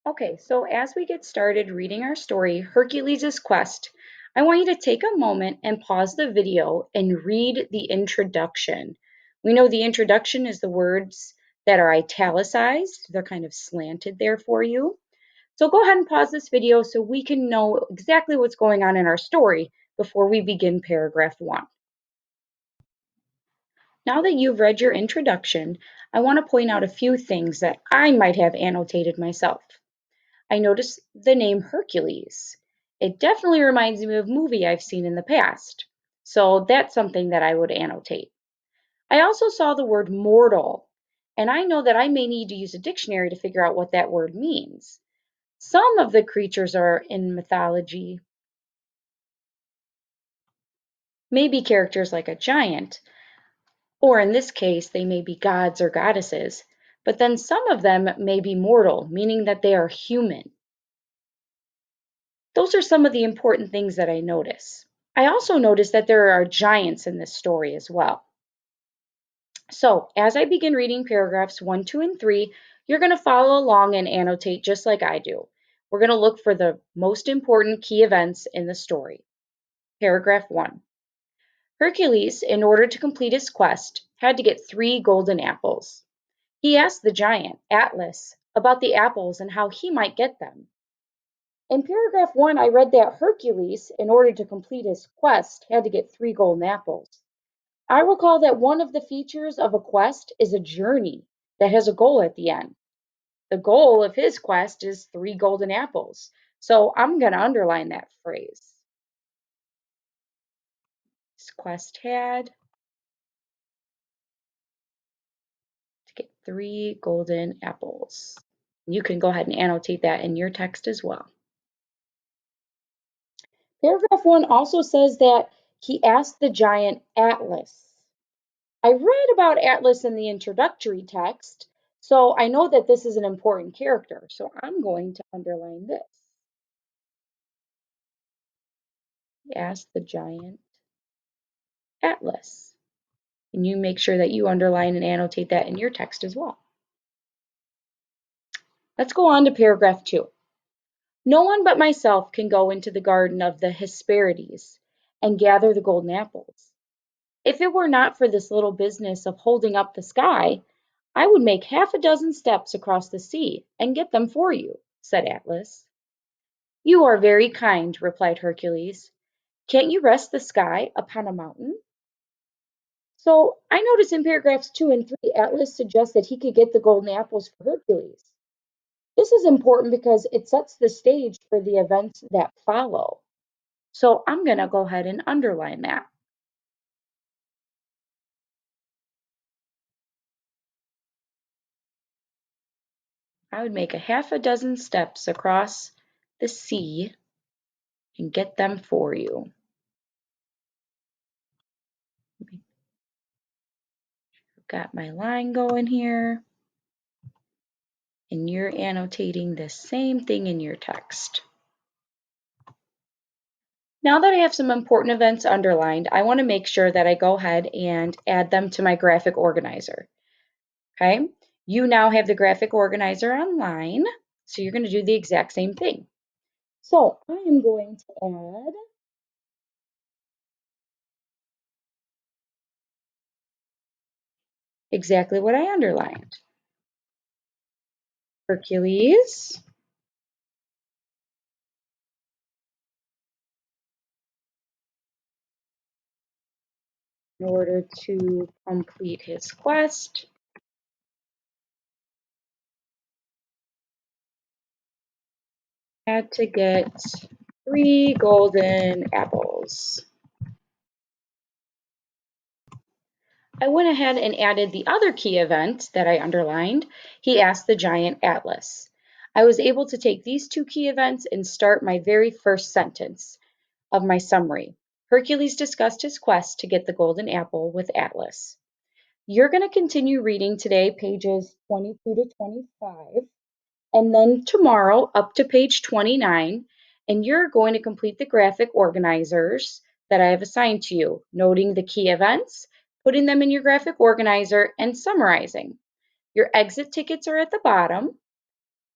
Okay, so as we get started reading our story, Hercules' Quest, I want you to take a moment and pause the video and read the introduction. We know the introduction is the words that are italicized, they're kind of slanted there for you. So go ahead and pause this video so we can know exactly what's going on in our story before we begin paragraph 1. Now that you've read your introduction, I want to point out a few things that I might have annotated myself. I noticed the name Hercules. It definitely reminds me of a movie I've seen in the past. So that's something that I would annotate. I also saw the word mortal, and I know that I may need to use a dictionary to figure out what that word means. Some of the creatures are in mythology, maybe characters like a giant, or in this case, they may be gods or goddesses, but then some of them may be mortal, meaning that they are human. Those are some of the important things that I notice. I also noticed that there are giants in this story as well. So as I begin reading paragraphs 1, 2, and 3, you're going to follow along and annotate just like I do. We're going to look for the most important key events in the story. Paragraph 1. Hercules, in order to complete his quest, had to get 3 golden apples. He asked the giant, Atlas, about the apples and how he might get them. In paragraph 1, I read that Hercules, in order to complete his quest, had to get 3 golden apples. I recall that one of the features of a quest is a journey that has a goal at the end. The goal of his quest is 3 golden apples. So I'm going to underline that phrase. His quest had to get 3 golden apples. You can go ahead and annotate that in your text as well. Paragraph 1 also says that he asked the giant Atlas. I read about Atlas in the introductory text, so I know that this is an important character. So I'm going to underline this. He asked the giant Atlas. And you make sure that you underline and annotate that in your text as well. Let's go on to paragraph 2. No one but myself can go into the garden of the Hesperides and gather the golden apples. If it were not for this little business of holding up the sky, I would make half a dozen steps across the sea and get them for you, said Atlas. You are very kind, replied Hercules. Can't you rest the sky upon a mountain? So I notice in paragraphs 2 and 3, Atlas suggests that he could get the golden apples for Hercules. This is important because it sets the stage for the events that follow. So I'm going to go ahead and underline that. I would make a half a dozen steps across the sea and get them for you. Got my line going here. And you're annotating the same thing in your text. Now that I have some important events underlined, I want to make sure that I go ahead and add them to my graphic organizer. Okay, you now have the graphic organizer online, so you're going to do the exact same thing. So I am going to add exactly what I underlined. Hercules, in order to complete his quest, had to get 3 golden apples. I went ahead and added the other key event that I underlined. He asked the giant Atlas. I was able to take these 2 key events and start my very first sentence of my summary. Hercules discussed his quest to get the golden apple with Atlas. You're going to continue reading today pages 22 to 25, and then tomorrow up to page 29, and you're going to complete the graphic organizers that I have assigned to you, noting the key events, putting them in your graphic organizer, and summarizing. Your exit tickets are at the bottom.